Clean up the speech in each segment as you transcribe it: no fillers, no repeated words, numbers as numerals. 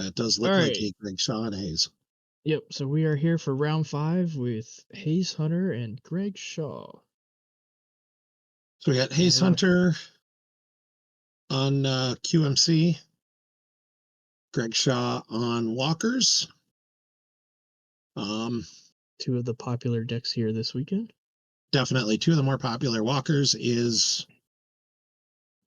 That does All look like right. a Greg Shaw and Hayes. Yep. So we are here for round 5 with Hayes Hunter and Greg Shaw. So we got Hayes Hunter on QMC, Greg Shaw on Walkers. Two of the popular decks here this weekend. Definitely two of the more popular. Walkers is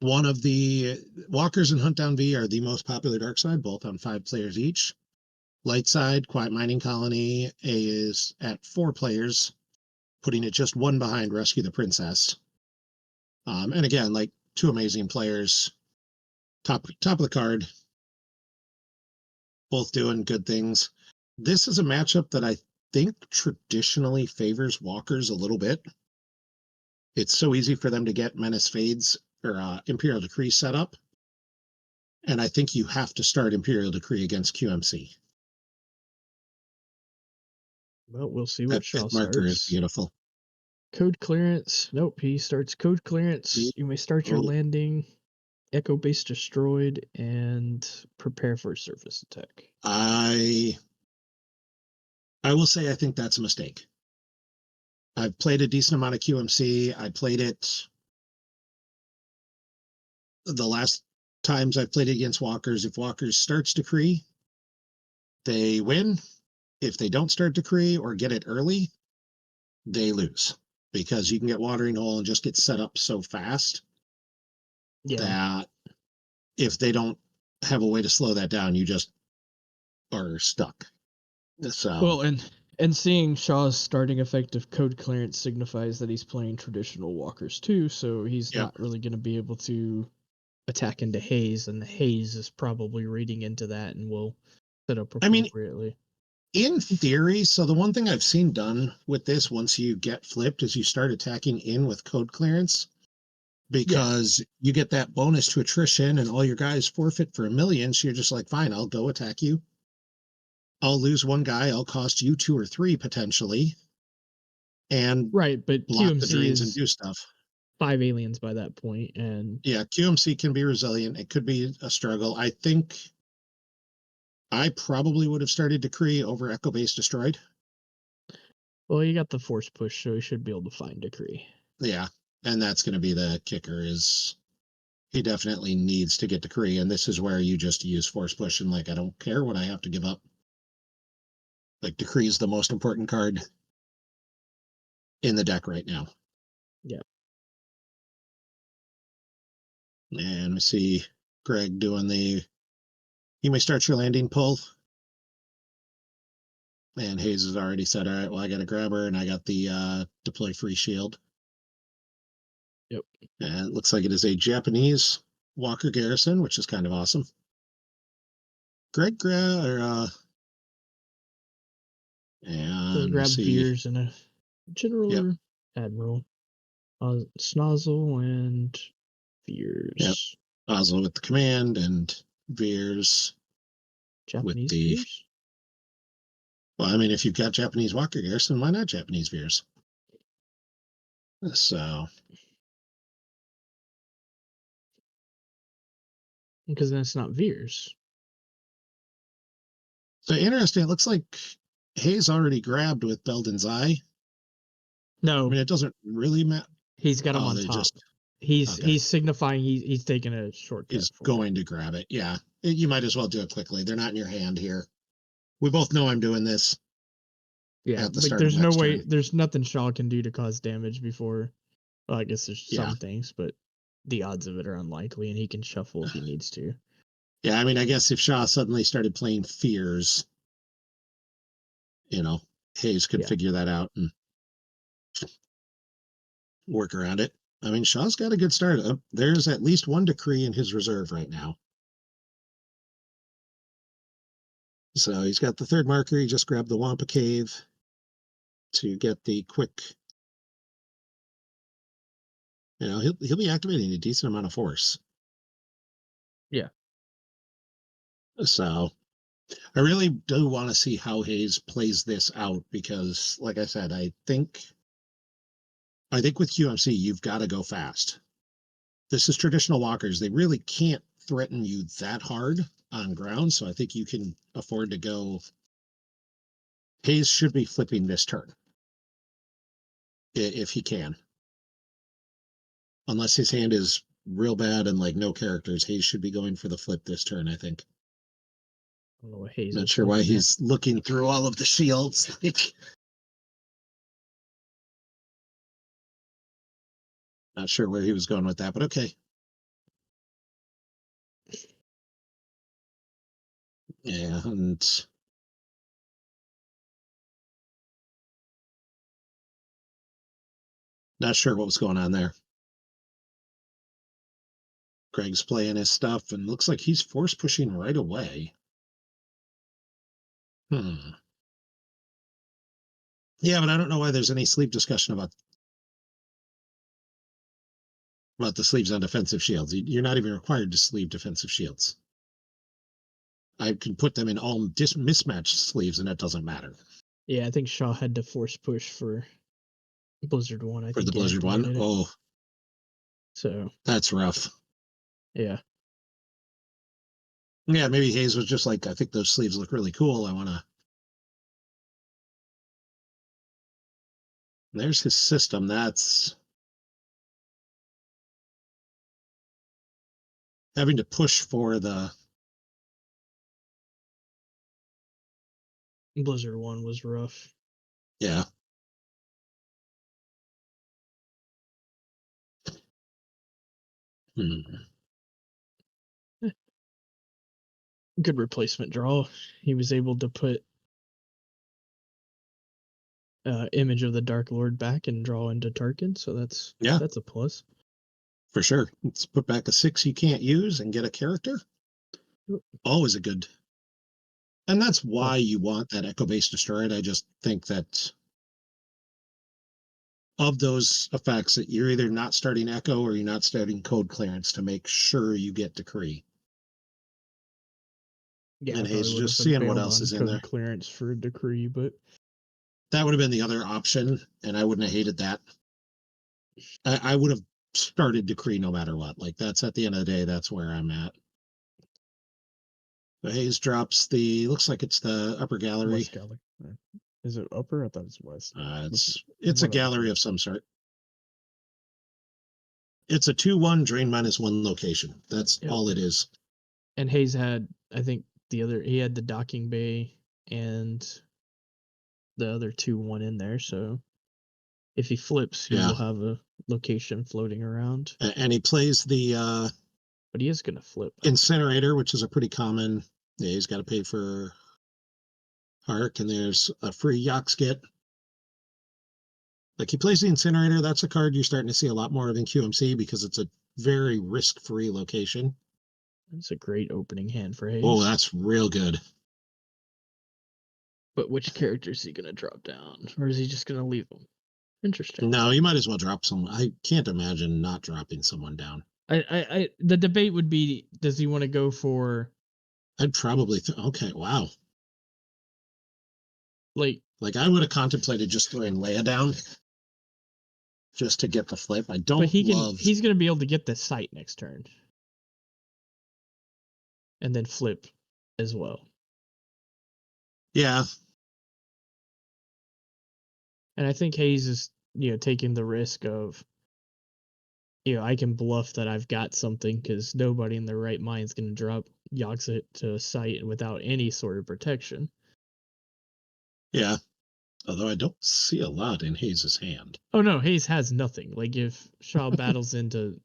one of the Walkers and Huntdown V are the most popular dark side, both on 5 players each. Light side, Quiet Mining Colony is at 4 players, putting it just one behind Rescue the Princess. And again, like 2 amazing players, top of the card, both doing good things. This is a matchup that I think traditionally favors Walkers a little bit. It's so easy for them to get Menace Fades or Imperial Decree set up. And I think you have to start Imperial Decree against QMC. Well, we'll see what That Shaw 5th marker is starts. beautiful. Code clearance. Nope, he starts code clearance. You may start your landing, Echo Base destroyed, and prepare for a surface attack. I will say I think that's a mistake. I've played a decent amount of QMC. I played it the last times I've played it against Walkers. If Walkers starts Decree, they win. If they don't start Decree or get it early, they lose. Because you can get Watering Hole and just get set up so fast that if they don't have a way to slow that down, you just are stuck. So well, and seeing Shaw's starting effective code clearance signifies that he's playing traditional Walkers too, so he's not really going to be able to attack into Hayes, and Hayes is probably reading into that and will set up appropriately. In theory, so the one thing I've seen done with this once you get flipped is you start attacking in with code clearance, because you get that bonus to attrition and all your guys forfeit for 1 million. So you're just like, fine, I'll go attack you. I'll lose 1 guy. I'll cost you 2 or 3 potentially. And but block the QMC drains is and do stuff. 5 aliens by that point, and QMC can be resilient. It could be a struggle. I think I probably would have started Decree over Echo Base Destroyed. Well, you got the force push, so you should be able to find Decree. Yeah, and that's going to be the kicker, is he definitely needs to get Decree, and this is where you just use force push and like, I don't care what I have to give up. Like, Decree is the most important card in the deck right now. Yeah. And we see Greg doing the, you may start your landing pull. And Hayes has already said, all right, well, I got a grabber and I got the deploy free shield. Yep. And it looks like it is a Japanese Walker Garrison, which is kind of awesome. Greg and grab Veers and a general or admiral. Snozzle and Veers. Yep. Oslo with the command and Veers Japanese with the Veers? Well, I mean, if you've got Japanese Walker Garrison, why not Japanese Veers? So because then it's not Veers. So interesting. It looks like Hayes already grabbed with Belden's Eye. No, I mean, it doesn't really matter. He's got him on top. He's signifying he's taking a shortcut. He's going to grab it. Yeah, you might as well do it quickly. They're not in your hand here. We both know I'm doing this. Yeah, like there's no way. There's nothing Shaw can do to cause damage before. Well, I guess there's some things, but the odds of it are unlikely, and he can shuffle if he needs to. Yeah, I mean, I guess if Shaw suddenly started playing Fears, Hayes could figure that out and work around it. I mean, Shaw's got a good start. There's at least 1 Decree in his reserve right now. So he's got the 3rd marker. He just grabbed the Wampa Cave to get the quick. He'll be activating a decent amount of force. Yeah. So I really do want to see how Hayes plays this out, because, like I said, I think with QMC, you've got to go fast. This is traditional Walkers. They really can't threaten you that hard on ground, so I think you can afford to go. Hayes should be flipping this turn if he can, unless his hand is real bad and like no characters. Hayes should be going for the flip this turn, I think. I don't know what Hayes. Not sure why he's looking through all of the shields. Not sure where he was going with that, but okay. Yeah, and not sure what was going on there. Greg's playing his stuff and looks like he's force pushing right away. Yeah, but I don't know why there's any sleeve discussion about the sleeves on defensive shields. You're not even required to sleeve defensive shields. I can put them in all mismatched sleeves and it doesn't matter. Yeah, I think Shaw had to force push for Blizzard 1. For the Blizzard 1? Oh. So. That's rough. Yeah. Yeah, maybe Hayes was just like, I think those sleeves look really cool. I want to. There's his system. That's having to push for the Blizzard 1 was rough. Yeah. Good replacement draw. He was able to put Image of the Dark Lord back and draw into Tarkin, so that's a plus. For sure. Let's put back a 6 you can't use and get a character. Always a good. And that's why you want that Echo Base destroyed. I just think that of those effects that you're either not starting Echo or you're not starting Code Clearance to make sure you get Decree. Yeah, and Hayes just seeing what else is in there. Clearance for Decree, but that would have been the other option, and I wouldn't have hated that. I would have started Decree no matter what. Like, that's at the end of the day, that's where I'm at. So Hayes drops looks like it's the upper gallery. West gallery. Is it upper? I thought it's west. It's a gallery of some sort. It's a 2/1 drain -1 location. That's all it is. And Hayes had, I think, he had the docking bay and the other 2/1 in there. So if he flips, he will have a location floating around. And he plays the. But he is going to flip. Incinerator, which is a pretty common. Yeah, he's got to pay for Hark, and there's a free Yoxkit. Like, he plays the Incinerator. That's a card you're starting to see a lot more of in QMC because it's a very risk-free location. That's a great opening hand for Hayes. Oh, that's real good. But which character is he going to drop down? Or is he just going to leave them? Interesting. No, you might as well drop someone. I can't imagine not dropping someone down. The debate would be, does he want to go for... I'd probably... okay, wow. Like I would have contemplated just throwing Leia down just to get the flip. I don't love... He's going to be able to get the sight next turn. And then flip as well. Yeah. And I think Hayes is, taking the risk of, I can bluff that I've got something because nobody in their right mind is going to drop Yoxit to sight without any sort of protection. Yeah. Although I don't see a lot in Hayes' hand. Oh, no, Hayes has nothing. Like, if Shaw battles into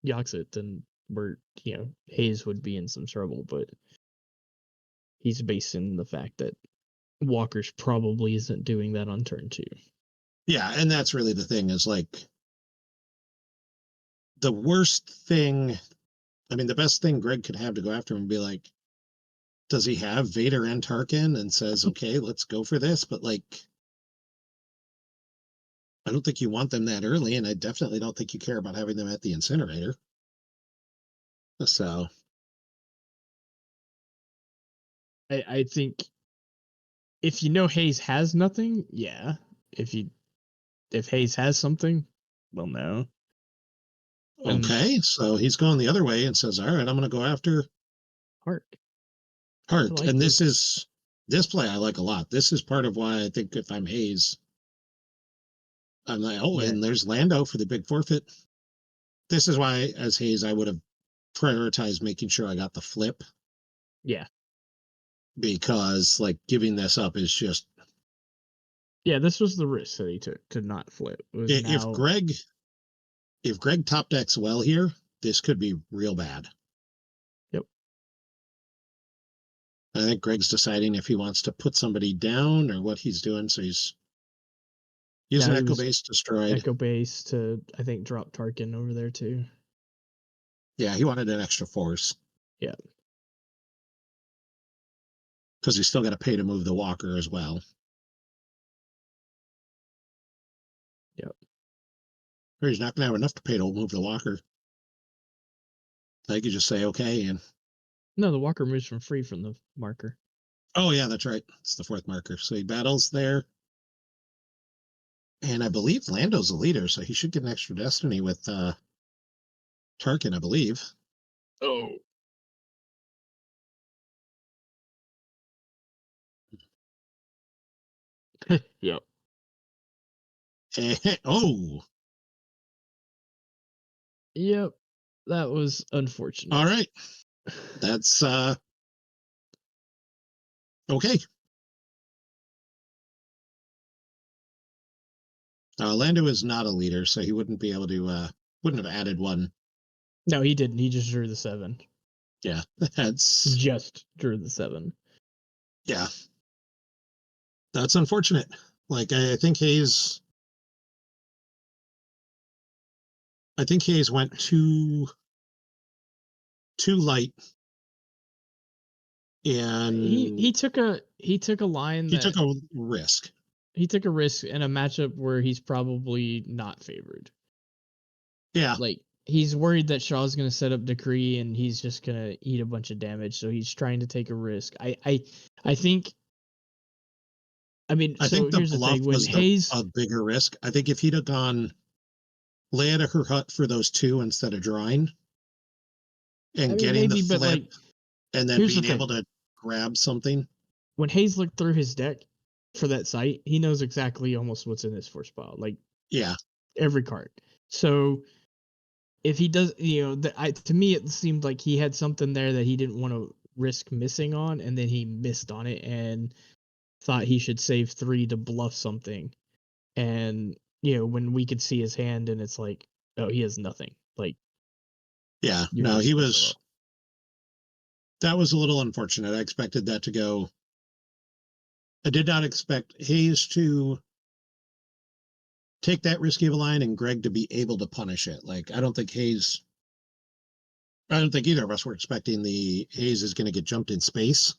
Yoxit, then Hayes would be in some trouble, but he's basing the fact that Walker's probably isn't doing that on turn 2. Yeah, and that's really the thing is, like, the worst thing, I mean, the best thing Greg could have to go after him and be like, does he have Vader and Tarkin? And says, okay, let's go for this. But, like, I don't think you want them that early, and I definitely don't think you care about having them at the Incinerator. So I think if Hayes has nothing, yeah. If Hayes has something, well, no. Okay, so he's going the other way and says, all right, I'm going to go after Hark. Heart. like And this. this play I like a lot. This is part of why I think if I'm Hayes, I'm like, oh, Yeah. and there's Lando for the big forfeit. This is why, as Hayes, I would have prioritized making sure I got the flip. Yeah. Because like giving this up is just. Yeah, this was the risk that he took to not flip. It was If Greg top decks well here, this could be real bad. Yep. I think Greg's deciding if he wants to put somebody down or what he's doing. So he's using Echo Base destroyed. Echo Base to, I think, drop Tarkin over there too. Yeah, he wanted an extra force. Yeah. Because he's still got to pay to move the walker as well. Yep. Or he's not going to have enough to pay to move the walker. I think you just say okay and. No, the walker moves from free from the marker. Oh yeah, that's right. It's the fourth marker. So he battles there. And I believe Lando's the leader, so he should get an extra destiny with Tarkin, I believe. Oh. Yep. Oh. Yep. That was unfortunate. All right. That's okay. Lando is not a leader, so he wouldn't be able to wouldn't have added one. No, he didn't. He just drew the 7. Yeah, that's just drew the 7. Yeah. That's unfortunate. Like I think Hayes went too light. And he took a line he took a risk. He took a risk in a matchup where he's probably not favored. Yeah. Like he's worried that Shaw's going to set up Decree and he's just going to eat a bunch of damage, so he's trying to take a risk. I think I think the here's bluff the thing. was a bigger risk. I think if he'd have gone Leia to her hut for those 2 instead of drawing and getting the flip and then being able to grab something. When Hayes looked through his deck for that site, he knows exactly almost what's in his force pile. Like, yeah, every card. So if he does, to me, it seemed like he had something there that he didn't want to risk missing on, and then he missed on it and thought he should save 3 to bluff something. And, when we could see his hand and it's like, oh, he has nothing. Like, yeah, no, that was a little unfortunate. I expected that to go. I did not expect Hayes to take that risky of a line and Greg to be able to punish it. Like, I don't think either of us were expecting the Hayes is going to get jumped in space.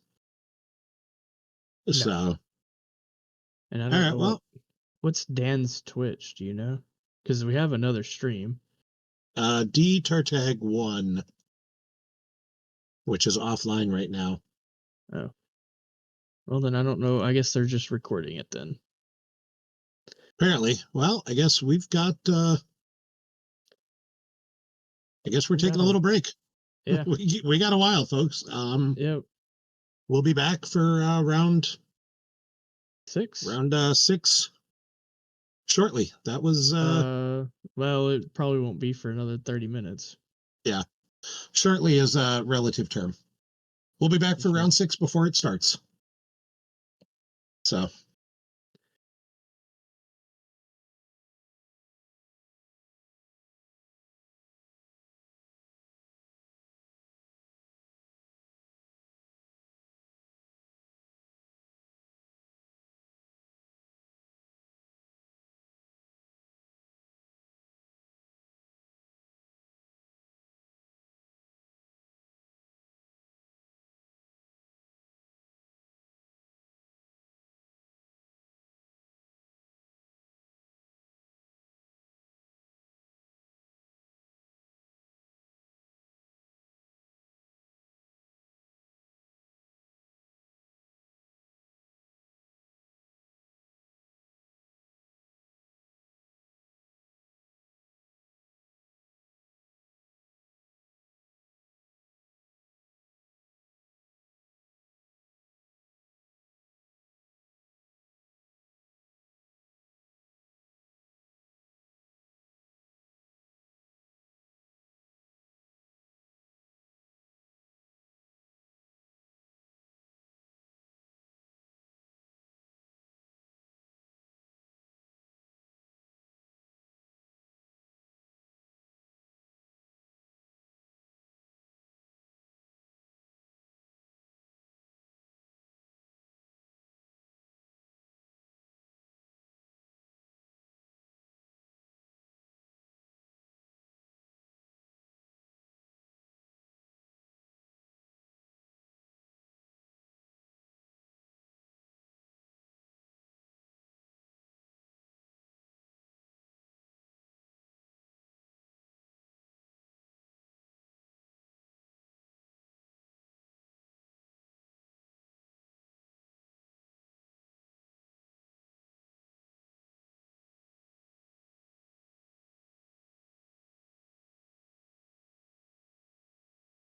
No. So, and I don't know what's Dan's Twitch. Do you know? Because we have another stream. D Tartag 1, which is offline right now. Oh. Well, then I don't know. I guess they're just recording it then. Apparently. Well, I guess we've got. I guess we're taking a little break. Yeah. we got a while, folks. Yep. We'll be back for round 6. Round 6 shortly. That was. Well, it probably won't be for another 30 minutes. Yeah. Shortly is a relative term. We'll be back for round 6 before it starts. So.